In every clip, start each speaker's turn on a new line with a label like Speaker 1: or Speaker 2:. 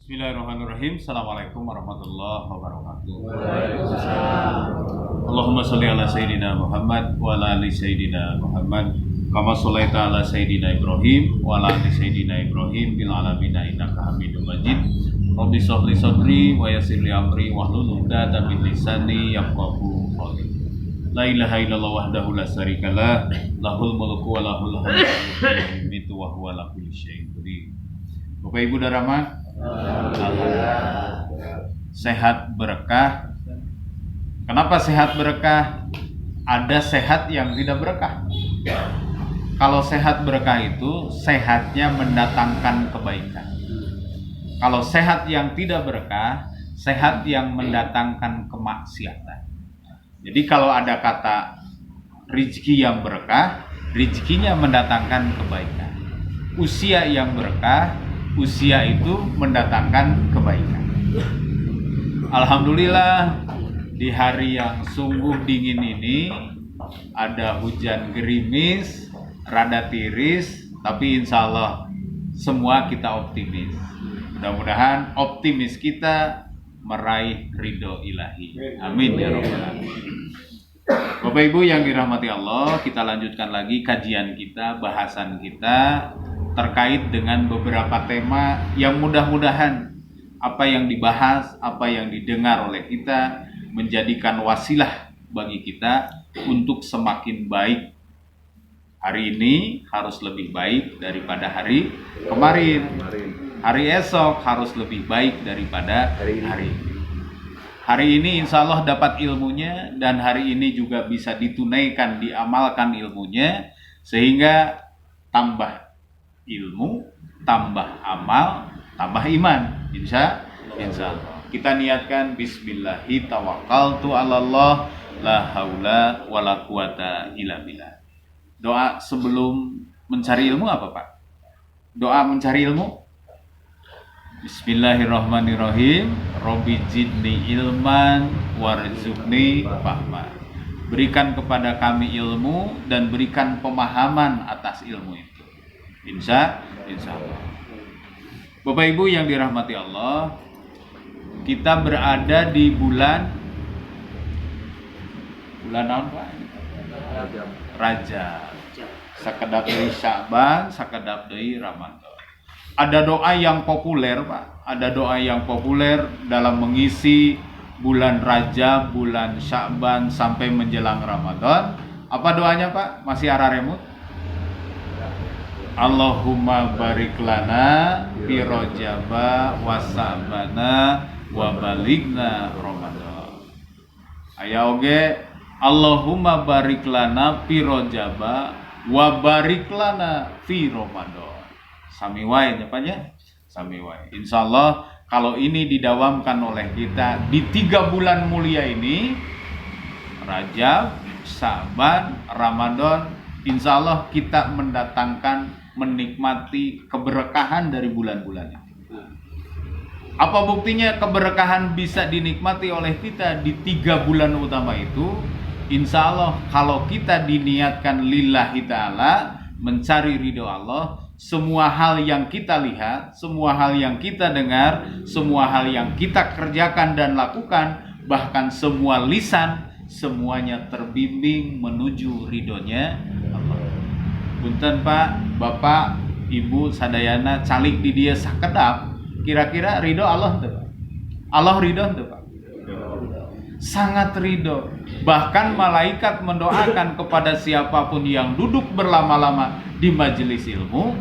Speaker 1: Bismillahirrahmanirrahim. Assalamualaikum warahmatullahi wabarakatuh.
Speaker 2: Waalaikumsalam.
Speaker 1: Allahumma sholli ala Sayyidina Muhammad wa ala ali Sayyidina Muhammad kama sholaita ala Sayyidina Ibrahim wa ala ali Sayyidina Ibrahim bil alamin innaka Hamidum Majid. Rabbi shrah li sadri wa yassir li amri wahlul 'uqdatam min lisani yafqahu qawli. La ilaha illallah wahdahu la syarikalah, lahul mulku wa lahul hamdu wa yumiitu wa huwa ala kulli syai'in qadir. Bapak Ibu Darama, sehat berkah. Kenapa sehat berkah? Ada sehat yang tidak berkah. Kalau sehat berkah itu sehatnya mendatangkan kebaikan. Kalau sehat yang tidak berkah, sehat yang mendatangkan kemaksiatan. Jadi kalau ada kata rezeki yang berkah, rezekinya mendatangkan kebaikan. Usia yang berkah, usia itu mendatangkan kebaikan. Alhamdulillah di hari yang sungguh dingin ini ada hujan gerimis, rada tiris, tapi insya Allah semua kita optimis. Mudah-mudahan optimis kita meraih ridho ilahi. Amin ya rabbal alamin. Bapak Ibu yang dirahmati Allah, kita lanjutkan lagi kajian kita, bahasan kita terkait dengan beberapa tema yang mudah-mudahan apa yang dibahas, apa yang didengar oleh kita menjadikan wasilah bagi kita untuk semakin baik. Hari ini harus lebih baik daripada hari kemarin. Hari esok harus lebih baik daripada hari ini. Hari ini insya Allah dapat ilmunya, dan hari ini juga bisa ditunaikan, diamalkan ilmunya, sehingga tambah ilmu, tambah amal, tambah iman. Insya Allah. Kita niatkan bismillahi tawakkaltu 'alallah la haula wala quwata illa billah. Doa sebelum mencari ilmu apa, Pak? Doa mencari ilmu? Bismillahirrahmanirrahim. Robbi zidni ilman warzuqni fahman. Berikan kepada kami ilmu dan berikan pemahaman atas ilmu itu. Insya Allah. Bapak Ibu yang dirahmati Allah, kita berada di bulan naon, Pak? Rajab. Sakedap deui Sya'ban, sakedap deui Ramadan. Ada doa yang populer, Pak. Ada doa yang populer dalam mengisi bulan Rajab, bulan Sya'ban sampai menjelang Ramadan. Apa doanya, Pak? Masih arah remote? Allahumma barik lana fi Rajaba wa Sya'bana wa balighna Ramadan. Aya oge Allahumma barik lana fi Rajaba wa barik lana fi Ramadan. Sami wae nya Pak ya. Sami wae. Insyaallah kalau ini didawamkan oleh kita di 3 bulan mulia ini, Rajab, Sya'ban, Ramadan, insyaallah kita menikmati keberkahan dari bulan-bulan ini. Apa buktinya keberkahan bisa dinikmati oleh kita di 3 bulan utama itu? Insya Allah kalau kita diniatkan lillahi ta'ala, mencari ridho Allah, semua hal yang kita lihat, semua hal yang kita dengar, semua hal yang kita kerjakan dan lakukan, bahkan semua lisan, semuanya terbimbing menuju ridhonya Allah. Punten Pak, Bapak, Ibu, sadayana calik di dia sakedap, kira-kira ridho Allah tuh Pak? Allah ridho tuh Pak? Sangat ridho. Bahkan malaikat mendoakan kepada siapapun yang duduk berlama-lama di majelis ilmu,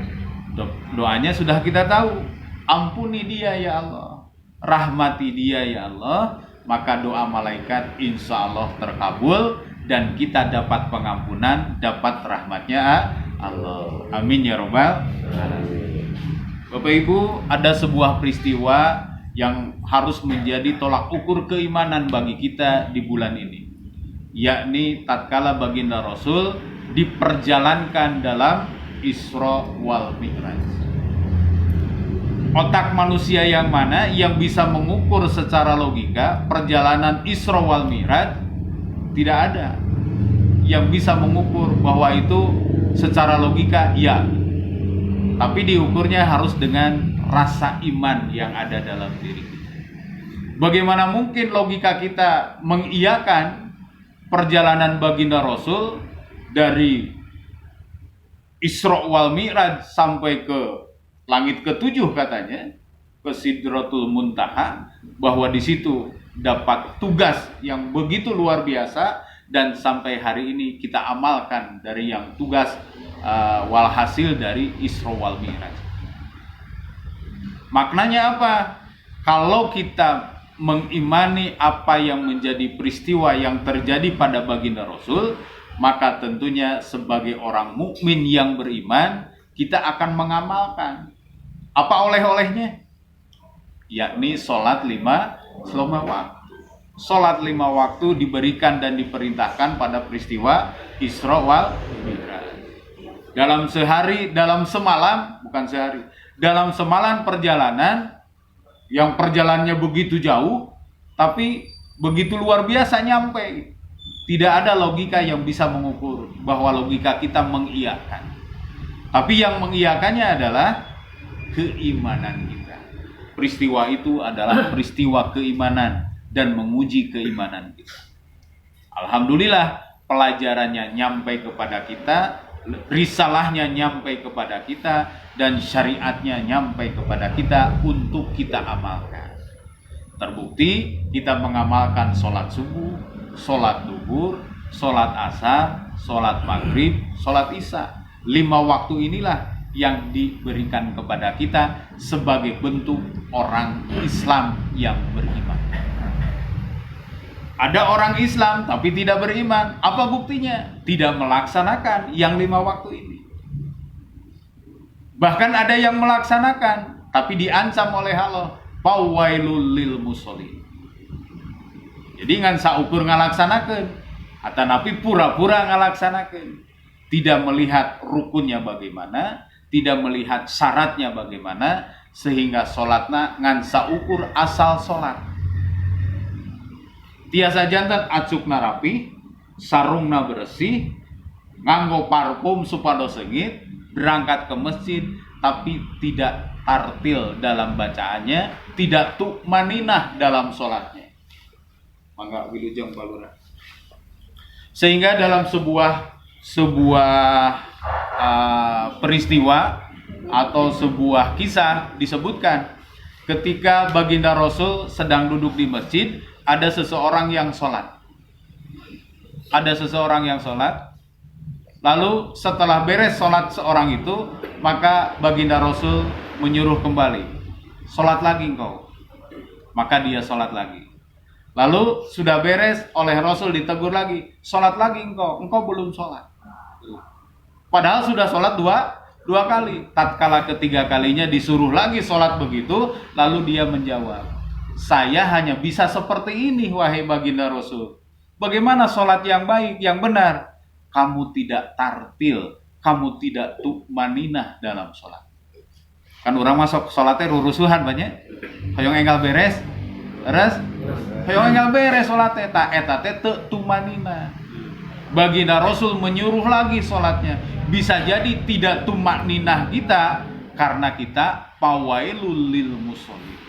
Speaker 1: doanya sudah kita tahu. Ampuni dia ya Allah, rahmati dia ya Allah. Maka doa malaikat insya Allah terkabul, dan kita dapat pengampunan, dapat rahmatnya Allah. Amin ya robbal alamin. Bapak Ibu, ada sebuah peristiwa yang harus menjadi tolak ukur keimanan bagi kita di bulan ini, yakni tatkala baginda Rasul diperjalankan dalam Isra wal Mi'raj. Otak manusia yang mana yang bisa mengukur secara logika perjalanan Isra wal Mi'raj? Tidak ada yang bisa mengukur bahwa itu secara logika ya, tapi diukurnya harus dengan rasa iman yang ada dalam diri kita. Bagaimana mungkin logika kita mengiyakan perjalanan baginda Rasul dari Isra wal Mi'raj sampai ke langit ketujuh katanya, ke Sidratul Muntaha, bahwa di situ dapat tugas yang begitu luar biasa dan sampai hari ini kita amalkan dari yang tugas walhasil dari Isra wal Mi'raj. Maknanya apa? Kalau kita mengimani apa yang menjadi peristiwa yang terjadi pada baginda Rasul, maka tentunya sebagai orang mukmin yang beriman, kita akan mengamalkan apa oleh-olehnya, yakni sholat 5 waktu. Sholat 5 waktu diberikan dan diperintahkan pada peristiwa Isra wal Mi'raj. Dalam semalam perjalanan, yang perjalanannya begitu jauh, tapi begitu luar biasa nyampe. Tidak ada logika yang bisa mengukur bahwa logika kita mengiyakan. Tapi yang mengiyakannya adalah keimanan kita. Peristiwa itu adalah peristiwa keimanan dan menguji keimanan kita. Alhamdulillah, pelajarannya nyampe kepada kita, risalahnya nyampe kepada kita, dan syariatnya nyampe kepada kita untuk kita amalkan. Terbukti kita mengamalkan sholat subuh, sholat duhur, sholat asar, sholat maghrib, sholat isya. 5 waktu inilah yang diberikan kepada kita sebagai bentuk orang Islam yang beriman. Ada orang Islam tapi tidak beriman. Apa buktinya? Tidak melaksanakan yang 5 waktu ini. Bahkan ada yang melaksanakan tapi diancam oleh Allah, fawailul lil musholin. Jadi ngan saukur ngalaksanakeun, atanapi pura-pura ngalaksanakeun. Tidak melihat rukunnya bagaimana, tidak melihat syaratnya bagaimana, sehingga sholatna ngan saukur asal sholat. Tiasa jantan acukna rapi, sarungna bersih, nganggo parfum supados sengit, berangkat ke masjid tapi tidak tartil dalam bacaannya, tidak tu'maninah dalam sholatnya. Mangga wilujeng balura. Sehingga dalam sebuah peristiwa atau sebuah kisah disebutkan ketika baginda Rasul sedang duduk di masjid, ada seseorang yang sholat. Lalu setelah beres sholat seorang itu, maka baginda Rasul menyuruh kembali, sholat lagi engkau. Maka dia sholat lagi. Lalu sudah beres, oleh Rasul ditegur lagi, sholat lagi engkau belum sholat. Padahal sudah sholat dua kali. Tatkala ketiga kalinya disuruh lagi sholat begitu, lalu dia menjawab, saya hanya bisa seperti ini wahai baginda Rasul. Bagaimana sholat yang baik, yang benar? Kamu tidak tartil, kamu tidak tu'maninah dalam sholat. Kan orang masuk sholatnya rurusuhan banyak. Hoyong enggal beres, hoyong enggal beres sholatnya, tak etate tu'maninah. Baginda Rasul menyuruh lagi sholatnya. Bisa jadi tidak tu'maninah kita karena kita fawailul lil musholin,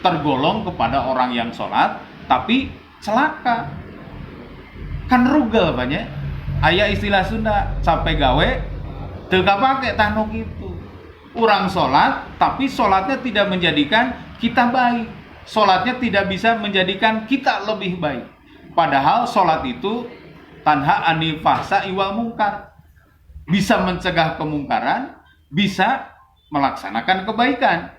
Speaker 1: tergolong kepada orang yang sholat tapi celaka. Kan rugel banyak. Aya istilah Sunda, capek gawe teu kapake tah nu kitu. Urang sholat tapi sholatnya tidak menjadikan kita baik. Sholatnya tidak bisa menjadikan kita lebih baik. Padahal sholat itu tanha anil fahsya'i wal munkar. Bisa mencegah kemungkaran, bisa melaksanakan kebaikan.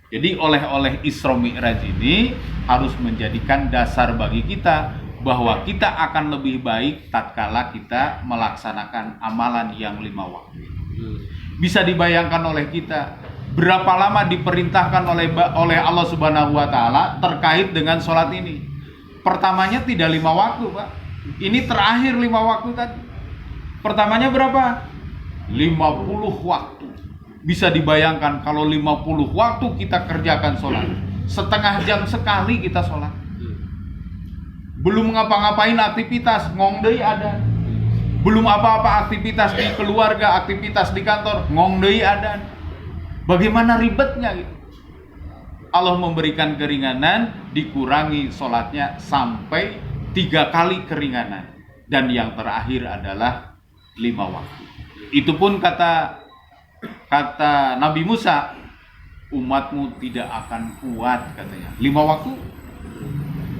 Speaker 1: Jadi oleh-oleh Isra Mi'raj ini harus menjadikan dasar bagi kita bahwa kita akan lebih baik tatkala kita melaksanakan amalan yang 5 waktu. Bisa dibayangkan oleh kita berapa lama diperintahkan oleh Allah Subhanahu wa taala terkait dengan sholat ini. Pertamanya tidak 5 waktu, Pak. Ini terakhir 5 waktu tadi. Pertamanya berapa? 50 waktu. Bisa dibayangkan kalau 50 waktu kita kerjakan sholat, setengah jam sekali kita sholat. Belum ngapa-ngapain aktivitas, ngong deui adan. Belum apa-apa aktivitas di keluarga, aktivitas di kantor, ngong deui adan. Bagaimana ribetnya gitu. Allah memberikan keringanan, dikurangi sholatnya sampai 3 kali keringanan. Dan yang terakhir adalah 5 waktu. Itu pun kata Nabi Musa, umatmu tidak akan kuat katanya. 5 waktu,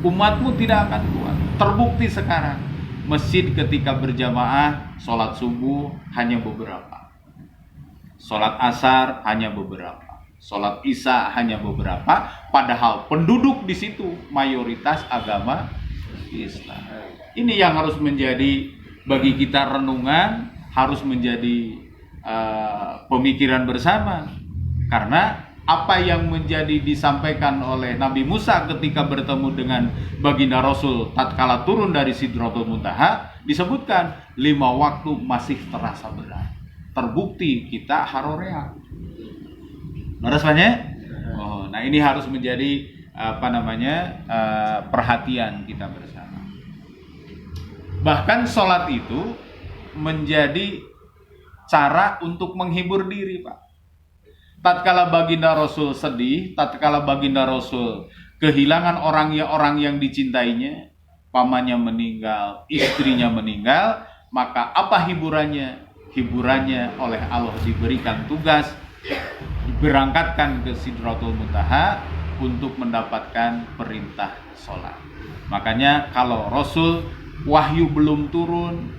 Speaker 1: umatmu tidak akan kuat. Terbukti sekarang, masjid ketika berjamaah, sholat subuh hanya beberapa. Sholat asar hanya beberapa. Sholat isya hanya beberapa, padahal penduduk di situ mayoritas agama Islam. Ini yang harus menjadi bagi kita renungan, harus menjadi pemikiran bersama. Karena apa yang menjadi disampaikan oleh Nabi Musa ketika bertemu dengan baginda Rasul tatkala turun dari Sidratul Muntaha, disebutkan 5 waktu masih terasa berat. Terbukti kita harorea. Rasanya, nah ini harus menjadi perhatian kita bersama. Bahkan sholat itu menjadi cara untuk menghibur diri, Pak. Tatkala baginda Rasul sedih, tatkala baginda Rasul kehilangan orang yang dicintainya, pamannya meninggal, istrinya meninggal, maka apa hiburannya? Hiburannya oleh Allah diberikan tugas diberangkatkan ke Sidratul Muntaha untuk mendapatkan perintah sholat. Makanya kalau Rasul wahyu belum turun,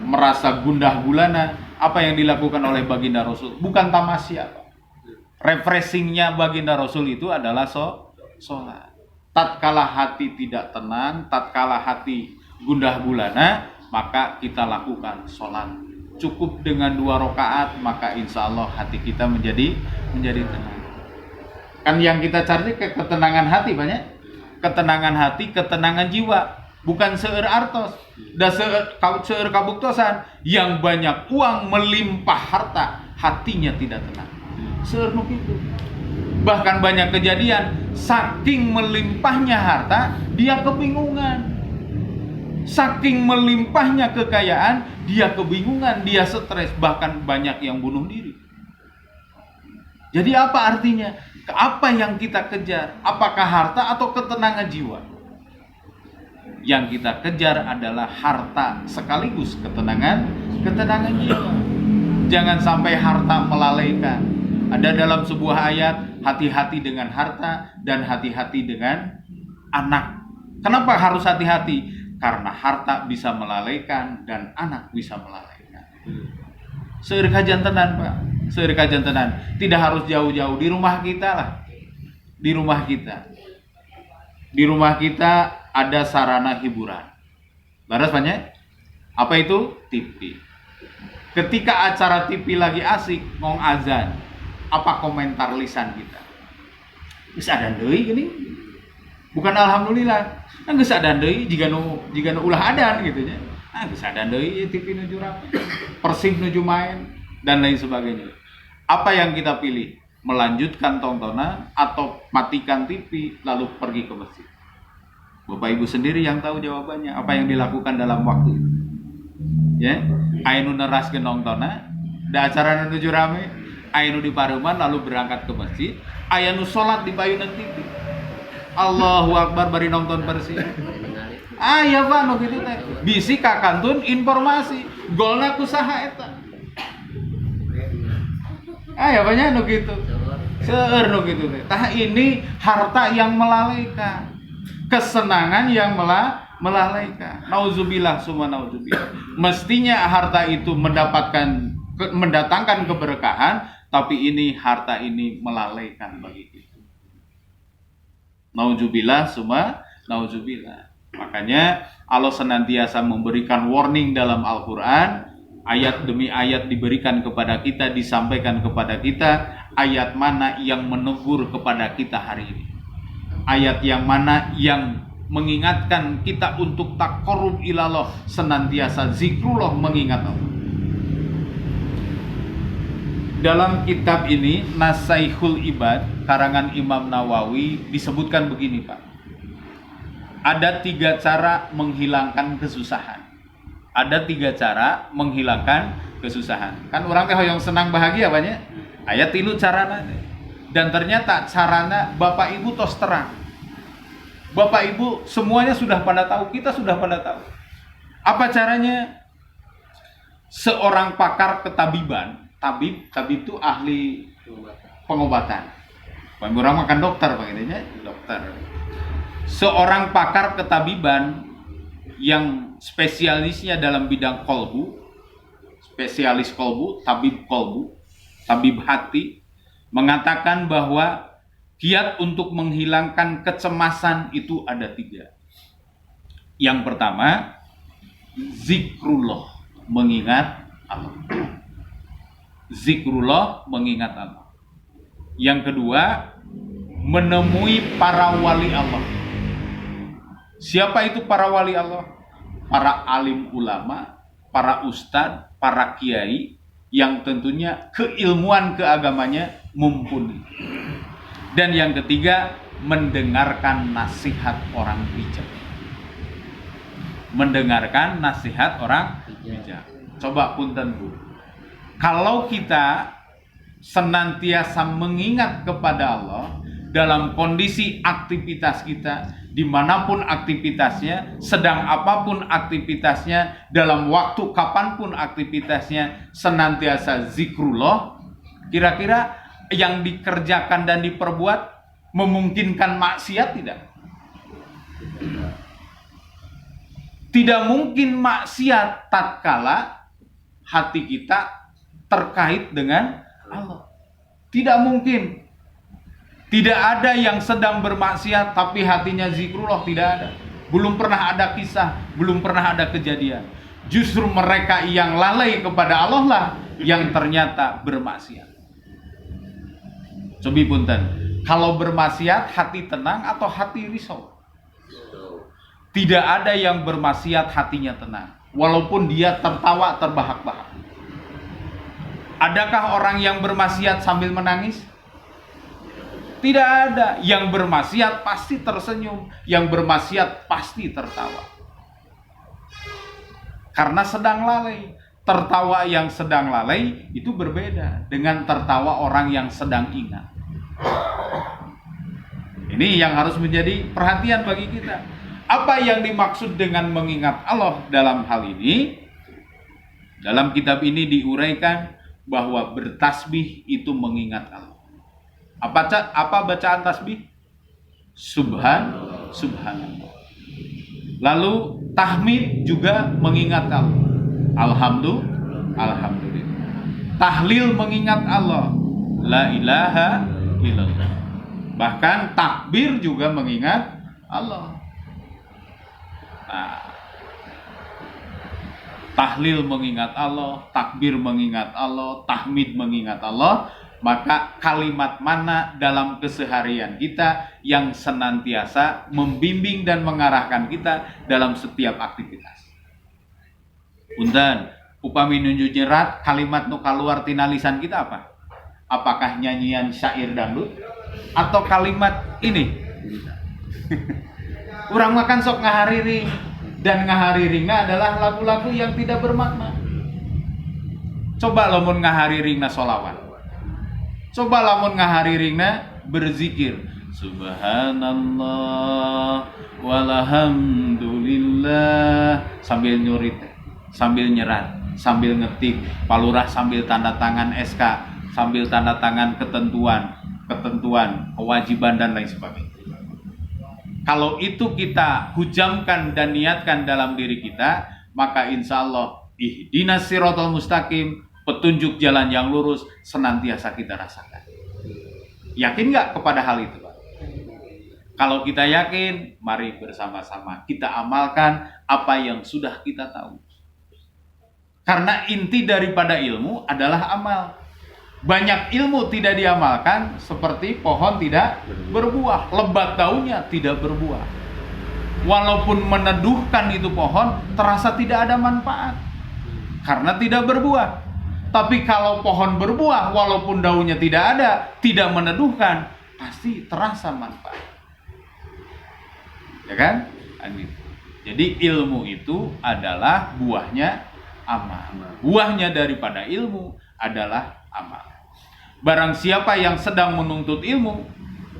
Speaker 1: merasa gundah gulana, apa yang dilakukan oleh baginda Rasul? Bukan tamasya, refreshingnya baginda Rasul itu adalah sholat. Tatkala hati tidak tenang, tatkala hati gundah gulana, maka kita lakukan sholat. Cukup dengan 2 rakaat, maka insya Allah hati kita menjadi tenang. Kan yang kita cari ketenangan hati banyak, ketenangan hati, ketenangan jiwa, bukan seueur artos, dan seueur kabuktosan. Yang banyak uang melimpah harta, hatinya tidak tenang. Seueur nu kitu. Bahkan banyak kejadian, saking melimpahnya harta, dia kebingungan. Saking melimpahnya kekayaan, dia kebingungan, dia stres, bahkan banyak yang bunuh diri. Jadi apa artinya? Apa yang kita kejar? Apakah harta atau ketenangan jiwa? Yang kita kejar adalah harta sekaligus ketenangan jiwa. Jangan sampai harta melalaikan. Ada dalam sebuah ayat, hati-hati dengan harta dan hati-hati dengan anak. Kenapa harus hati-hati? Karena harta bisa melalaikan dan anak bisa melalaikan. Seueur kajian tenan, Pak. Seueur kajian tenan. Tidak harus jauh-jauh, di rumah kita lah. Di rumah kita. Di rumah kita ada sarana hiburan. Laras banyak? Apa itu? TV. Ketika acara TV lagi asik, ngong azan, apa komentar lisan kita? Bisa ada deui gini? Bukan alhamdulillah. Kan geus adan deui jiga nu ulah adan gitu nya. Geus adan deui TV nuju rame. Persib nuju main dan lain sebagainya. Apa yang kita pilih? Melanjutkan tontonan atau matikan TV lalu pergi ke masjid? Bapak Ibu sendiri yang tahu jawabannya. Apa yang dilakukan dalam waktu itu? Ya, aya nu neraskeun nontonna, da acara nuju rame, aya nu di pareuman lalu berangkat ke masjid, aya nu salat di payunan TV. Allahu Akbar bari nonton Persib. Aya Pak nu kitu teh. Bisi kakantun informasi golna ku saha eta. Aya banyak nu kitu. Seueur nu kitu teh. Tah ini harta yang melalaikan. Kesenangan yang melalaikan. Nauzubillah summa nauzubillah. Mestinya harta itu mendatangkan keberkahan, tapi ini harta ini melalaikan bagi kita. Nauzubillah summa nauzubillah. Makanya Allah senantiasa memberikan warning dalam Al-Quran. Ayat demi ayat diberikan kepada kita, disampaikan kepada kita. Ayat mana yang menegur kepada kita hari ini? Ayat yang mana yang mengingatkan kita untuk taqarrub ilallah, senantiasa zikrullah, mengingat Allah. Dalam kitab ini Nasaihul Ibad karangan Imam Nawawi disebutkan begini, Pak. Ada 3 cara menghilangkan kesusahan. Ada 3 cara menghilangkan kesusahan. Kan orang teh hoyong senang bahagia banyak. Aya tilu carana. Dan ternyata carana Bapak Ibu tos terang. Bapak Ibu semuanya sudah pada tahu, kita sudah pada tahu. Apa caranya? Seorang pakar ketabiban, tabib itu ahli pengobatan. Orang makan dokter begininya, dokter. Seorang pakar ketabiban yang spesialisnya dalam bidang kolbu, spesialis kolbu, tabib hati, mengatakan bahwa kiat untuk menghilangkan kecemasan itu ada 3. Yang pertama, zikrullah, mengingat Allah. Zikrullah, mengingat Allah. Yang kedua, menemui para wali Allah. Siapa itu para wali Allah? Para alim ulama, para ustadz, para kiai yang tentunya keilmuan keagamanya mumpuni. Dan yang ketiga, mendengarkan nasihat orang bijak. Mendengarkan nasihat orang bijak. Coba punten Bu. Kalau kita senantiasa mengingat kepada Allah dalam kondisi aktivitas kita, dimanapun aktivitasnya, sedang apapun aktivitasnya, dalam waktu kapanpun aktivitasnya, senantiasa zikrullah, kira-kira yang dikerjakan dan diperbuat memungkinkan maksiat tidak? Tidak mungkin maksiat tatkala hati kita terkait dengan Allah. Tidak mungkin. Tidak ada yang sedang bermaksiat tapi hatinya zikrullah, tidak ada. Belum pernah ada kisah, belum pernah ada kejadian. Justru mereka yang lalai kepada Allah lah yang ternyata bermaksiat. Cobi punten, kalau bermaksiat hati tenang atau hati risau? Tidak ada yang bermaksiat hatinya tenang, walaupun dia tertawa terbahak-bahak. Adakah orang yang bermaksiat sambil menangis? Tidak ada. Yang bermaksiat pasti tersenyum, yang bermaksiat pasti tertawa. Karena sedang lalai. Tertawa yang sedang lalai itu berbeda dengan tertawa orang yang sedang ingat. Ini yang harus menjadi perhatian bagi kita. Apa yang dimaksud dengan mengingat Allah dalam hal ini? Dalam kitab ini diuraikan bahwa bertasbih itu mengingat Allah. Apa bacaan tasbih? Subhanallah. Lalu tahmid juga mengingat Allah. Alhamdulillah. Tahlil mengingat Allah. La ilaha illallah. Bahkan takbir juga mengingat Allah. Nah, tahlil mengingat Allah, takbir mengingat Allah, tahmid mengingat Allah. Maka kalimat mana dalam keseharian kita yang senantiasa membimbing dan mengarahkan kita dalam setiap aktivitas? Punten, upami nunjuk nyerat kalimat nu kaluar tina lisan kita apa? Apakah nyanyian syair dangdut atau kalimat ini? Urang makan sok ngahariring, dan ngahariringna adalah lagu-lagu yang tidak bermakna. Coba lamun ngahariringna sholawat. Coba lamun ngahariringna berzikir subhanallah walhamdulillah sambil nyurit, sambil nyerat, sambil ngetik, palurah sambil tanda tangan SK, sambil tanda tangan ketentuan, kewajiban dan lain sebagainya. Kalau itu kita hujamkan dan niatkan dalam diri kita, maka insya Allah ihdinas siratal mustaqim, petunjuk jalan yang lurus senantiasa kita rasakan. Yakin nggak kepada hal itu, Pak? Kalau kita yakin, mari bersama-sama kita amalkan apa yang sudah kita tahu. Karena inti daripada ilmu adalah amal. Banyak ilmu tidak diamalkan, seperti pohon tidak berbuah, lebat daunnya tidak berbuah. Walaupun meneduhkan itu pohon, terasa tidak ada manfaat karena tidak berbuah. Tapi kalau pohon berbuah, walaupun daunnya tidak ada, tidak meneduhkan, pasti terasa manfaat. Ya kan? Jadi ilmu itu adalah buahnya amal. Buahnya daripada ilmu adalah amal. Barang siapa yang sedang menuntut ilmu,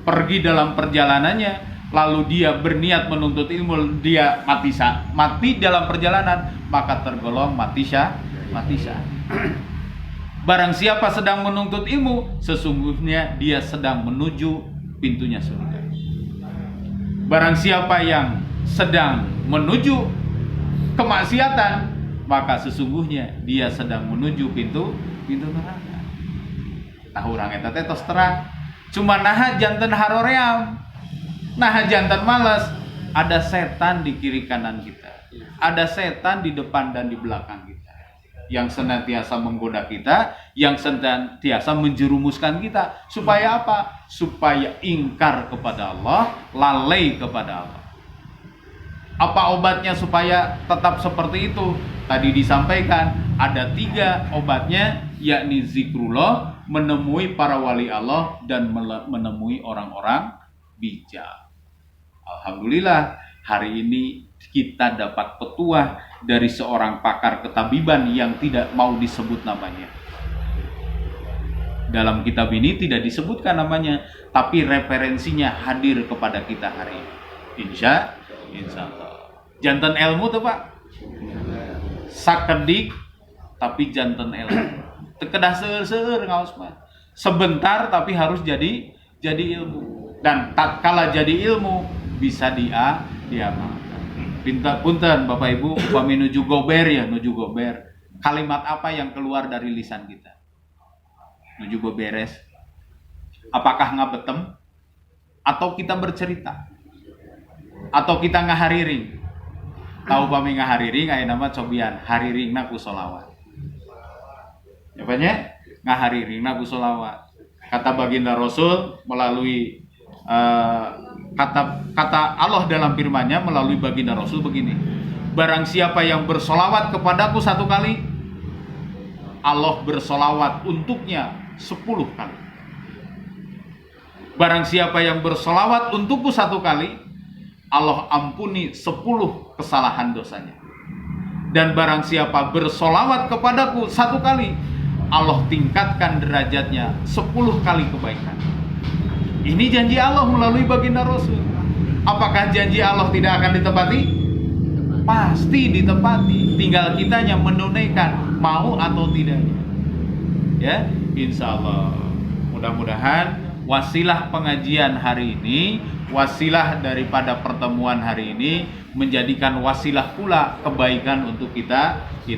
Speaker 1: pergi dalam perjalanannya, lalu dia berniat menuntut ilmu, dia mati dalam perjalanan, maka tergolong mati syahid. Barang siapa sedang menuntut ilmu, sesungguhnya dia sedang menuju pintunya surga. Barang siapa yang sedang menuju kemaksiatan, maka sesungguhnya dia sedang menuju pintu neraka. Tahu urang eta teh tos terang, cuma naha janten haroream, naha janten malas. Ada setan di kiri kanan kita, ada setan di depan dan di belakang kita, yang senantiasa menggoda kita, yang senantiasa menjerumuskan kita. Supaya apa? Supaya ingkar kepada Allah, lalai kepada Allah. Apa obatnya supaya tetap seperti itu? Tadi disampaikan ada 3 obatnya, yakni zikrullah, menemui para wali Allah, dan menemui orang-orang bijak. Alhamdulillah, hari ini kita dapat petuah dari seorang pakar ketabiban yang tidak mau disebut namanya. Dalam kitab ini tidak disebutkan namanya, tapi referensinya hadir kepada kita hari ini. Insya Allah. Janten ilmu tuh Pak. Sakedik tapi janten ilmu. Tekedah seueur ngaos mah. Sebentar tapi harus jadi ilmu. Dan tatkala jadi ilmu bisa diamalkan. Punten Bapak Ibu, upami nuju gober. Kalimat apa yang keluar dari lisan kita? Nuju beres. Apakah ngabetem? Atau kita bercerita? Atau kita ngahariring? Tahu pami ngahariring aya nama cobian, hariringna ku sholawat. Jawabannya ngahariringna ku sholawat. Kata baginda Rasul melalui kata Allah dalam firman-Nya melalui baginda Rasul begini. Barang siapa yang bersolawat kepadaku 1 kali, Allah bersolawat untuknya 10 kali. Barang siapa yang bersolawat untukku 1 kali, Allah ampuni 10 kesalahan dosanya. Dan barang siapa bersolawat kepadaku 1 kali, Allah tingkatkan derajatnya 10 kali kebaikan. Ini janji Allah melalui baginda Rasul. Apakah janji Allah tidak akan ditepati? Pasti ditepati. Tinggal kitanya menunaikan mau atau tidaknya. Ya, insya Allah. Mudah-mudahan wasilah pengajian hari ini, wasilah daripada pertemuan hari ini menjadikan wasilah pula kebaikan untuk kita